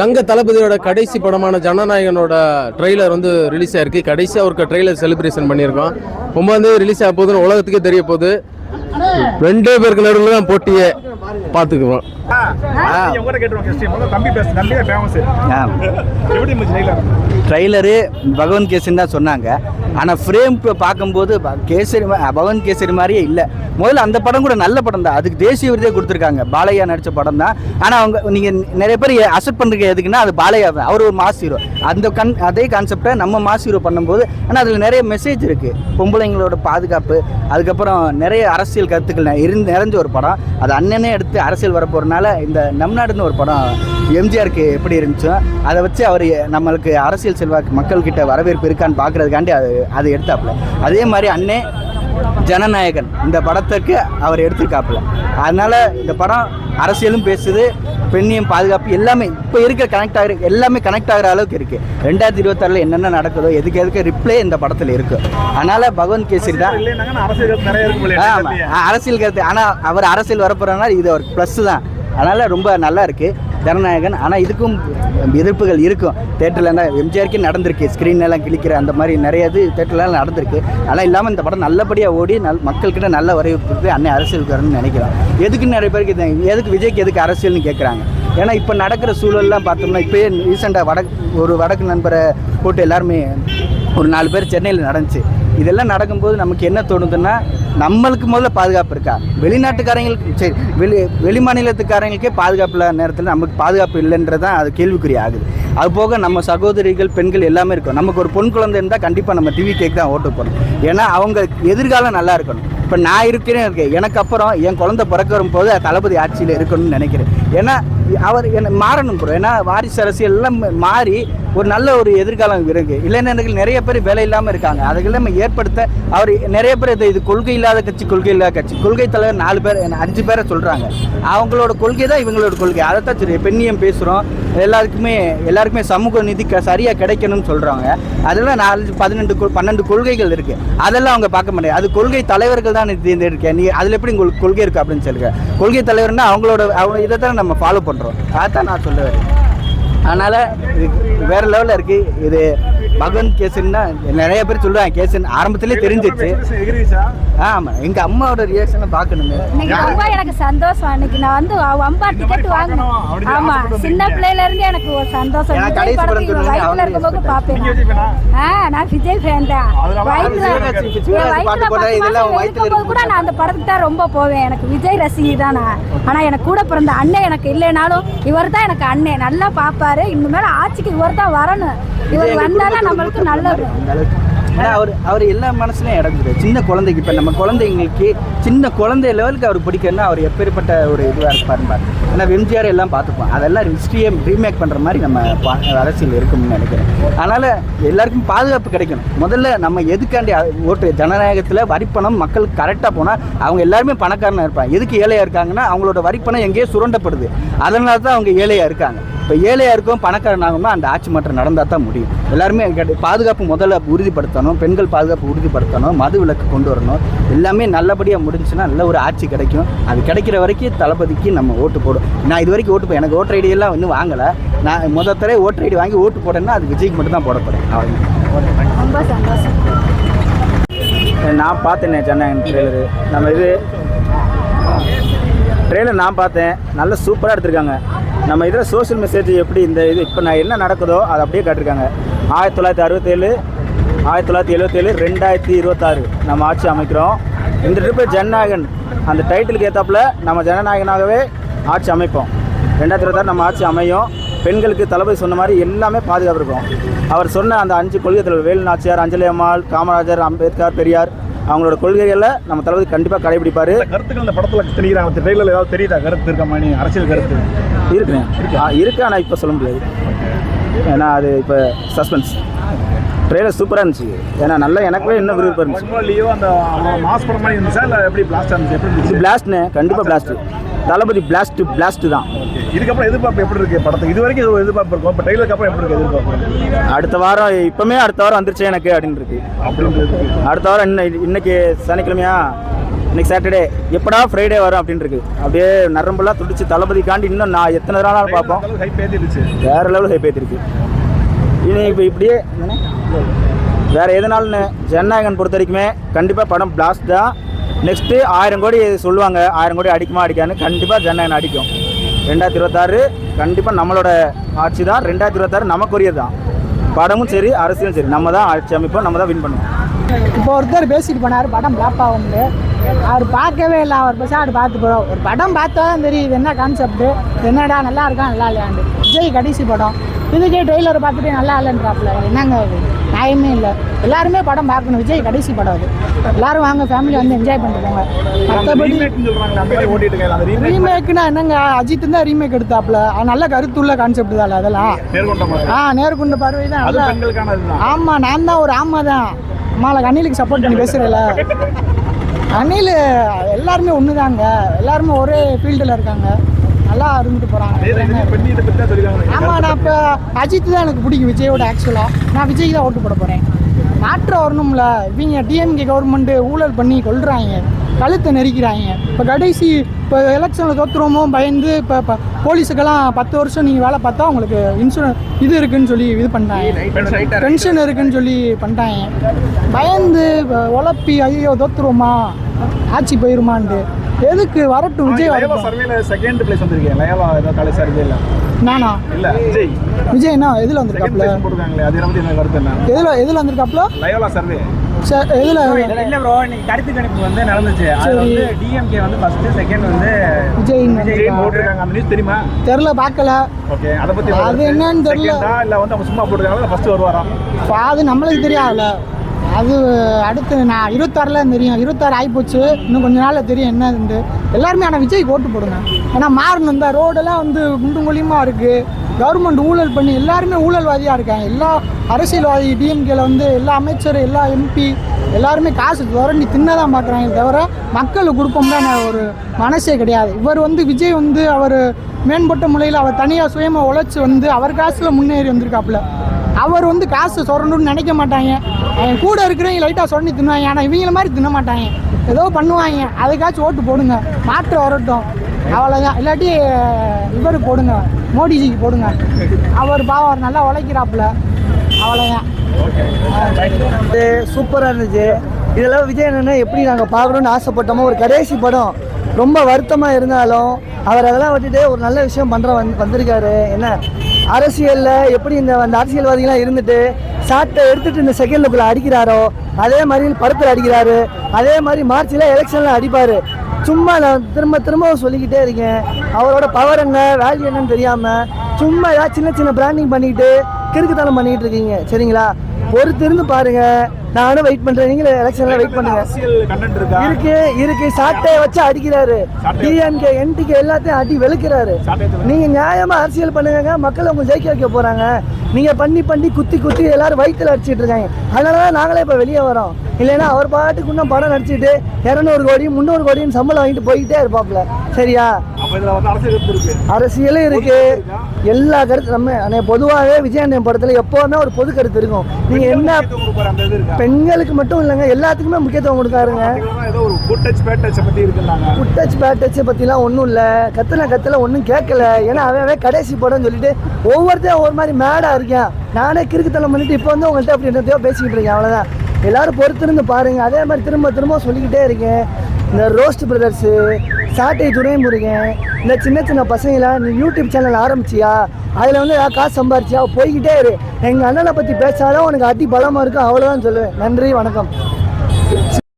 தங்க தளபதியோட கடைசி படமான ஜனநாயகனோட ட்ரெய்லர் வந்து ரிலீஸ் ஆயிருக்கு. கடைசியாக ஒரு ட்ரெய்லர் செலிப்ரேஷன் பண்ணியிருக்கோம். 9 ரிலீஸ் ஆக போகுதுன்னு உலகத்துக்கே தெரிய போகுது. 2 பேருக்கு நடுவில் தான் போட்டியே பார்த்துக்குவோம். ட்ரெய்லரு பகவந்த் கேசரி தான் சொன்னாங்க. ஆனால் ஃப்ரேம் பார்க்கும்போது கேசரி பகவந்த் கேசரி மாதிரியே இல்லை. முதல்ல அந்த படம் கூட நல்ல படம் தான், அதுக்கு தேசிய விருதே கொடுத்துருக்காங்க. பாலையா நடித்த படம் தான். ஆனால் அவங்க நீங்கள் நிறைய பேர் அக்செப்ட் பண்ணுறீங்க எதுக்குன்னா அது பாலையா, அவர் ஒரு மாஸ் ஹீரோ. அதே கான்செப்டை நம்ம மாஸ் ஹீரோ பண்ணும்போது ஆனால் அதில் நிறைய மெசேஜ் இருக்குது. பொம்பளைங்களோட பாதுகாப்பு, அதுக்கப்புறம் நிறைய அரசியல் கருத்துக்கள் நிறைஞ்ச ஒரு படம். அது அண்ணனே எடுத்து அரசியல் வரப்போகிறனால இந்த நம் நாடுன்னு ஒரு படம் எம்ஜிஆருக்கு எப்படி இருந்துச்சோ அதை வச்சு அவர் நம்மளுக்கு அரசியல் செல்வாக்கு மக்கள்கிட்ட வரவேற்பு இருக்கான்னு பார்க்குறதுக்காண்டி அது எடுத்தாப்புல. அதே மாதிரி அண்ணே ஜனநாயகன் இந்த படத்துக்கு அவர் எடுத்திருக்காப்புல. அதனால் இந்த படம் அரசியலும் பேசுது, பெண்ணியம் பாதுகாப்பு எல்லாமே இப்போ இருக்க எல்லாமே கனெக்ட் ஆகிற அளவுக்கு இருக்குது. 2026 என்னென்ன நடக்குதோ எதுக்கு ரிப்ளே இந்த படத்தில் இருக்குது. அதனால் பகவந்த் கேசரி தான் அரசியல் கருத்து. ஆனால் அவர் அரசியல் வரப்போகிறனால இது ஒரு ப்ளஸ் தான். அதனால் ரொம்ப நல்லா இருக்குது ஜனநாயகன். ஆனால் இதுக்கும் எதிர்ப்புகள் இருக்கும். தேட்டரில் எம்ஜிஆருக்கே நடந்திருக்கு, ஸ்க்ரீன்லாம் கிழிக்கிற அந்த மாதிரி நிறைய இது தேட்டர்லாம் நடந்திருக்கு. அதெல்லாம் இல்லாமல் இந்த படம் நல்லபடியாக ஓடி மக்கள்கிட்ட நல்ல வரவேற்பு அன்னை அரசியலுக்கு வரணும்னு நினைக்கிறோம். எதுக்குன்னு நிறைய பேருக்கு எதுக்கு விஜய்க்கு எதுக்கு அரசியல்னு கேட்குறாங்க. ஏன்னா இப்போ நடக்கிற சூழல்லாம் பார்த்தோம்னா இப்போயே ரீசெண்டாக ஒரு வடக்கு நண்பரை போட்டு எல்லாருமே ஒரு 4 பேர் சென்னையில் நடந்துச்சு. இதெல்லாம் நடக்கும்போது நமக்கு என்ன தோணுதுன்னா, நம்மளுக்கு முதல்ல பாதுகாப்பு இருக்கா? வெளிநாட்டுக்காரங்களுக்கு சரி, வெளி மாநிலத்துக்காரங்களுக்கே பாதுகாப்பு இல்லாத நேரத்தில் நமக்கு பாதுகாப்பு இல்லைன்றது தான் அது கேள்விக்குறி ஆகுது. அது போக நம்ம சகோதரிகள் பெண்கள் எல்லாமே இருக்கும். நமக்கு ஒரு பொன் குழந்தை இருந்தால் கண்டிப்பாக நம்ம டிவி கேக் தான் ஓட்டு போடணும். ஏன்னா அவங்க எதிர்காலம் நல்லா இருக்கணும். இப்போ நான் இருக்கேன், எனக்கு அப்புறம் என் குழந்தை பிறக்க வரும்போது தளபதி ஆட்சியில் இருக்கணும்னு நினைக்கிறேன். ஏன்னா அவர் மாறணும் ப்ரோ. ஏன்னா வாரிசு அரசியல் எல்லாம் மாறி ஒரு நல்ல ஒரு எதிர்காலம் இருக்குது. இளைஞர்கள் நிறைய பேர் வேலை இல்லாமல் இருக்காங்க. அதுக்கெல்லாம் ஏற்படுத்த அவர் நிறைய பேர் இது கொள்கை இல்லாத கட்சி, கொள்கை தலைவர் 4 பேர் 5 பேரை சொல்கிறாங்க. அவங்களோட கொள்கை தான் இவங்களோட கொள்கை. அதைத்தான் சரி பெண்ணியம் பேசுகிறோம். எல்லாருக்குமே சமூக நீதி சரியாக கிடைக்கணும்னு சொல்கிறாங்க. அதெல்லாம் 12 கொள்கைகள் இருக்குது. அதெல்லாம் அவங்க பார்க்க மாட்டேங்க. அது கொள்கை தலைவர்கள் தான் இருக்கேன். நீ அதில் எப்படி உங்களுக்கு கொள்கை இருக்குது அப்படின்னு சொல்லுங்க. கொள்கை தலைவர்னா அவங்க இதை தான் நம்ம ஃபாலோ பண்ணுறோம். அதான் நான் சொல்லுவேன். அதனால் வேறு லெவலில் இருக்குது இது. பகவந்த் கேசரின்னா நிறைய பேர் சொல்லுவாங்க. கேசன் ஆரம்பத்திலே தெரிஞ்சிச்சு. ஆமாம், எங்கள் அம்மாவோட ரியாக்ஷனை பார்க்கணுமே. ரொம்ப எனக்கு சந்தோஷம். அன்னைக்கு நான் வந்து அம்பா டிக்கெட் வாங்கினேன். ஆமாம், சின்ன பிள்ளையிலேருந்து எனக்கு ஒரு சந்தோஷம். வயிற்றுல இருக்கும்போது பார்ப்பேன். நான் விஜய் ஃபேன் தான். வயிற்றுல கூட நான் அந்த படத்துக்கு தான் ரொம்ப போவேன். எனக்கு விஜய் ரசிகை தான் நான். ஆனால் எனக்கு கூட பிறந்த அண்ணன் எனக்கு இல்லைனாலும் இவர் தான் எனக்கு அண்ணன். நல்லா பார்ப்பாரு. இன்னும் மேலே ஆட்சிக்கு இவர் தான் வரணும். இவர் வந்தாலும் நம்மளுக்கு நல்லது. ஏன்னா அவர் எல்லா மனசுலையும் இடங்குது. சின்ன குழந்தைக்கு இப்போ நம்ம குழந்தைங்களுக்கு சின்ன குழந்தை லெவலுக்கு அவர் பிடிக்குன்னா அவர் எப்பேற்பட்ட ஒரு இதுவாக இருப்பார். ஏன்னா எம்ஜிஆர் எல்லாம் பார்த்துப்போம். அதெல்லாம் ஹிஸ்ட்ரியை ரீமேக் பண்ணுற மாதிரி நம்ம அரசியல் இருக்கும்னு நினைக்கிறேன். அதனால் எல்லாருக்கும் பாதுகாப்பு கிடைக்கணும். முதல்ல நம்ம எதுக்காண்டி ஓட்டு ஜனநாயகத்தில் வரிப்பணம் மக்களுக்கு கரெக்டாக போனால் அவங்க எல்லாருமே பணக்காரனாக இருப்பாங்க. எதுக்கு ஏழையாக இருக்காங்கன்னா அவங்களோட வரிப்பணம் எங்கேயோ சுரண்டப்படுது. அதனால தான் அவங்க ஏழையாக இருக்காங்க. இப்போ ஏழையாக இருக்கும் பணக்காரன் ஆகும்னா அந்த ஆட்சி மாற்றம் நடந்தால் தான் முடியும். எல்லாருமே பாதுகாப்பு முதல்ல உறுதிப்படுத்தணும். பெண்கள் பாதுகாப்பு உறுதிப்படுத்தணும். மது விலக்கு கொண்டு வரணும். எல்லாமே நல்லபடியாக முடிஞ்சுன்னா நல்ல ஒரு ஆட்சி கிடைக்கும். அது கிடைக்கிற வரைக்கும் தளபதிக்கு நம்ம ஓட்டு போடும். நான் இது வரைக்கும் எனக்கு ஓட்டர் ஐடியெல்லாம் இன்னும் வாங்கலை. நான் முதல் ஓட்டர் ஐடி வாங்கி ஓட்டு போடணுன்னா அது விஜய்க்கு மட்டும் தான் போட போகிறேன். ரொம்ப சந்தோஷம். நான் பார்த்தேனே ஜனநாயகன் ட்ரெய்லரு. நம்ம இது ட்ரெய்லர் நான் பார்த்தேன். நல்ல சூப்பராக எடுத்திருக்காங்க. நம்ம இதில் சோஷியல் மெசேஜ் எப்படி இந்த இது இப்போ நான் என்ன நடக்குதோ அதை அப்படியே காட்டிருக்காங்க. 1967 1977 2026 நம்ம ஆட்சி அமைக்கிறோம். இந்த ட்ரிப்பு ஜனநாயகன் அந்த டைட்டிலுக்கு ஏற்றாப்புல நம்ம ஜனநாயகனாகவே ஆட்சி அமைப்போம். 2026 நம்ம ஆட்சி அமையும். பெண்களுக்கு தளபதி சொன்ன மாதிரி எல்லாமே பாதுகாப்பு இருக்கும். அவர் சொன்ன அந்த 5 கொள்கை தலைவர் வேலு நாச்சியார், அஞ்சலி அம்மாள், காமராஜர், அம்பேத்கர், பெரியார் அவங்களோட கொள்கைகளை நம்ம தளபதி கண்டிப்பாக கடைபிடிப்பார். கருத்துக்கள் இந்த படத்தில் தெரியுறாங்க. ட்ரெயிலர் ஏதாவது தெரியுதா கருத்து இருக்க மாதிரி அரசியல் கருத்து இருக்கு. ஆனால் இப்போ சொல்ல முடியாது. ஏன்னா அது இப்போ சஸ்பென்ஸ். ட்ரெயிலர் சூப்பராக இருந்துச்சு. ஏன்னா நல்லா எனக்குவே இன்னும் விருப்பம் இருந்துச்சு. அந்த மாஸ் படம் மாதிரி இருந்துச்சா இல்லை எப்படி பிளாஸ்டாக இருந்துச்சு? எப்படி இருந்துச்சு? பிளாஸ்ட்னு கண்டிப்பாக பிளாஸ்ட்டு. தளபதி பிளாஸ்ட் தான். இதுக்கப்புறம் எதிர்பார்ப்பு எப்படி இருக்குது படத்துக்கு? இது வரைக்கும் எதிர்பார்ப்பு இருக்கும். இப்போ ட்ரெயிலருக்கு அப்புறம் எப்படி இருக்குது எதிர்பார்ப்பு? அடுத்த வாரம் வந்துருச்சு எனக்கு அப்படின்னு இருக்கு. அடுத்த வாரம் இன்னைக்கு சனிக்கிழமையா இன்னைக்கு சாட்டர்டே எப்படா ஃப்ரைடே வரும் அப்படின்னு இருக்கு. அப்படியே நரம்பெல்லாம் துடிச்சு தளபதிக்காண்டி இன்னும் நான் எத்தனை நாளாக பார்ப்போம். ஹைப் ஏத்திடுச்சு. வேற லெவல் ஹைப் ஏற்றிருக்கு. இனி இப்போ இப்படியே வேறு எதுனாலும் ஜனநாயகன் பொறுத்த வரைக்குமே கண்டிப்பாக படம் பிளாஸ்ட் தான். நெக்ஸ்ட்டு 1000 கோடி சொல்லுவாங்க, 1000 கோடி அடிக்குமா அடிக்கான்னு. கண்டிப்பாக ஜனநாயகன் அடிக்கும். 2026 கண்டிப்பாக நம்மளோட ஆட்சி தான். 2026 நமக்குரியது தான். படமும் சரி அரசியலும் சரி நம்ம தான் ஆட்சி அமைப்போம், நம்ம தான் வின் பண்ணுவோம். இப்போ ஒருத்தர் பேசிட்டு போனார் படம் ஃப்ளாப் ஆகும்னு. அவர் பார்க்கவே இல்லை, அவர் பெருசாக பார்த்து போகிறோம். ஒரு படம் பார்த்தா தான் தெரியும் இது என்ன கான்செப்ட்டு, என்னடா நல்லா இருக்கா நல்லா இல்லையாண்டு. விஜய் கடைசி படம், இதுக்கே ட்ரெய்லரை பார்த்துட்டு நல்லா இல்லைன்றாப்புல. என்னங்க அது நியாயமே இல்லை. எல்லாருமே படம் பார்க்கணும், விஜய் கடைசி படம் அது. எல்லாரும் வாங்க ஃபேமிலி வந்து என்ஜாய் பண்ணிட்டு போங்க. மற்றபடி ரீமேக்குன்னா என்னங்க, அஜித் தான் ரீமேக் எடுத்தாப்புல. அது நல்ல கருத்துள்ள கான்செப்ட் தான் அதெல்லாம். நேர்கொண்ட பார்வை தான் நல்லா. ஆமாம், நான் தான் ஒரு ஆமா தான். அம்மாவில் அணிலுக்கு சப்போர்ட் பண்ணி பேசுகிறேன்ல. அணில் எல்லாருமே ஒன்று தாங்க, எல்லாருமே ஒரே ஃபீல்டில் இருக்காங்க, நல்லா இருந்துட்டு போகிறாங்க. ஆமாம், நான் இப்போ அஜித் தான் எனக்கு பிடிக்கும் விஜயோட. ஆக்சுவலாக நான் விஜய்க்கு தான் ஓட்டு போட போகிறேன். மாற்றம் வரணும்ல. இவங்க டிஎம்கே கவர்மெண்ட்டு ஊழல் பண்ணி கொள்கிறாங்க, கழுத்தை நெரிக்கிறாங்க. இப்போ கடைசி இப்போ எலெக்ஷனில் தோற்றுறோமோ பயந்து இப்போ போலீஸுக்கெல்லாம் 10 வருஷம் நீங்கள் வேலை பார்த்தா உங்களுக்கு இன்சூரன்ஸ் இது இருக்குதுன்னு சொல்லி இது பண்ணிட்டாங்க, பென்ஷன் இருக்குதுன்னு சொல்லி பண்ணிட்டாங்க. பயந்து உழப்பி ஐயோ தோற்றுருவோமா ஆட்சி போயிருமான்ட்டு. எதுக்கு வரட்டும் விஜய் செகண்ட் பிளேஸ் வந்திருக்கேன். லயலா ஏதோ காலேஜ் சர்வேல நானா இல்ல விஜய் என்ன எதில் வந்திருக்காப்ல? எதில் வந்திருக்காப்ல? லயலா சர்வே எதில் இல்ல ப்ரோ, இன்னைக்கு கருத்து கணிப்பு வந்து நடந்துச்சு. அது வந்து டிஎம்கே வந்து ஃபர்ஸ்ட், செகண்ட் வந்து விஜய் போட்டுருக்காங்க. அந்த நியூஸ் தெரியுமா? தெரியல, பார்க்கல. ஓகே, அத பத்தி அது என்னன்னு தெரியல. இல்ல வந்து அவங்க சும்மா போட்டுருக்காங்க, ஃபர்ஸ்ட் வருவாரா? அது நம்மளுக்கு தெரியாதுல்ல. அது அடுத்து நான் 26ல் தெரியும். 26 ஆகிப்போச்சு, இன்னும் கொஞ்ச நாளில் தெரியும் என்னதுண்டு. எல்லாருமே ஆனால் விஜய்க்கு ஓட்டு போடுங்க. ஏன்னா மாறணும். இந்த ரோடெல்லாம் வந்து குண்டும் குழியுமாக இருக்குது. கவர்மெண்ட் ஊழல் பண்ணி எல்லாருமே ஊழல்வாதியாக இருக்காங்க. எல்லா அரசியல்வாதி டிஎம்கேல வந்து எல்லா அமைச்சர், எல்லா எம்பி எல்லாருமே காசு துரண்டி தின்னதான் பார்க்குறாங்க தவிர மக்களுக்கு கொடுப்போம்னா ஒரு மனசே கிடையாது. இவர் வந்து விஜய் வந்து அவர் மேம்பட்ட முறையில் அவர் தனியாக சுயமாக உழைச்சி வந்து அவர் காசில் முன்னேறி வந்திருக்காப்புல. அவர் வந்து காசு சொரணும்னு நினைக்க மாட்டாங்க. கூட இருக்கிறவங்க லைட்டாக சொரண்டி தின்னுவாங்க, ஆனால் இவங்கள மாதிரி தின்ன மாட்டாங்க. ஏதோ பண்ணுவாங்க. அதுக்காச்சும் ஓட்டு போடுங்க, மாற்றம் வரட்டும், அவ்வளோதான். இல்லாட்டி இவருக்கு போடுங்க, மோடிஜிக்கு போடுங்க. அவர் பாவம் நல்லா உழைக்கிறாப்புல, அவ்வளோதான். சூப்பராக இருந்துச்சு. இதெல்லாம் விஜய் அண்ணனை எப்படி நாங்கள் பார்க்கணுன்னு ஆசைப்பட்டோமோ. ஒரு கடைசி படம் ரொம்ப வருத்தமாக இருந்தாலும் அவர் அதெல்லாம் விட்டுட்டு ஒரு நல்ல விஷயம் வந்திருக்காரு. என்ன அரசியலில் எப்படி இந்த அரசியல்வாதிகளாம் இருந்துட்டு சாட்டை எடுத்துகிட்டு இந்த செகண்ட்லுக்குள்ளே அடிக்கிறாரோ அதே மாதிரி படத்தில் அடிக்கிறாரு. அதே மாதிரி மார்ச்சில் எலெக்ஷனில் அடிப்பார். சும்மா நான் திரும்ப சொல்லிக்கிட்டே இருக்கேன். அவரோட பவர் என்ன வேல்யூ என்னன்னு தெரியாமல் சும்மா ஏதாவது சின்ன சின்ன பிராண்டிங் பண்ணிக்கிட்டு கிறுக்குத்தனம் பண்ணிக்கிட்டு இருக்கீங்க. சரிங்களா? பொறுத்திருந்து பாருங்க. நானும் வெயிட் பண்றேன், நீங்களும் எலெக்ஷன்ல வெயிட் பண்ணுங்க. இருக்கு சாட்டை வச்சு அடிக்கிறாரு. டிஎம்கே என்டிகே எல்லாத்தையும் அடி வெளுக்கிறாரு. நீங்க நியாயமா அரசியல் பண்ணுங்க, மக்கள் உங்க ஜெயிக்க வைக்க போறாங்க. நீங்க பண்ணி குத்தி எல்லாரும் வயிற்றுல அடிச்சிட்டு இருக்காங்க. அதனாலதான் நாங்களே இப்ப வெளியே வரோம். இல்லைன்னா அவர் பாட்டுக்கு இன்னும் படம் நடிச்சுட்டு 200 கோடி 300 கோடின்னு சம்பளம் வாங்கிட்டு போயிட்டே இருப்பாப்ல. சரியா? அரசியலும் இருக்கு, எல்லா கருத்து. நம்ம பொதுவாகவே விஜயண்ணன் படத்துல எப்பவுமே ஒரு பொது கருத்து இருக்கும். நீங்க என்ன பெண்களுக்கு மட்டும் இல்லைங்க, எல்லாத்துக்குமே முக்கியத்துவம் கொடுக்காருங்க. குட் டச் பேட் டச் பத்திலாம் ஒன்றும் இல்லை. கத்துல ஒன்றும் கேட்கல. ஏன்னா அவன் கடைசி படம்னு சொல்லிட்டு ஒவ்வொருத்தையும் ஒவ்வொரு மாதிரி மேடா இருக்கேன். நானே கிறுக்குத்தனம் பண்ணிட்டு இப்போ வந்து உங்கள்கிட்ட அப்படி என்னத்தையோ பேசிக்கிட்டு இருக்கேன். அவ்வளோதான். எல்லாரும் பொறுத்திருந்து பாருங்க. அதே மாதிரி திரும்ப சொல்லிக்கிட்டே இருக்கேன். இந்த ரோஸ்ட் பிரதர்ஸு, சாட்டை துரைமுருகன், இந்த சின்ன பசங்களாம் நீ யூடியூப் சேனல் ஆரம்பிச்சியா, அதில் வந்து ஏதாவது காசு சம்பாரிச்சியா, போய்கிட்டே இரு. எங்கள் அண்ணனை பற்றி பேசாதான் உனக்கு அடி பலமாக இருக்கும். அவ்வளோதான் சொல்லுவேன். நன்றி, வணக்கம்.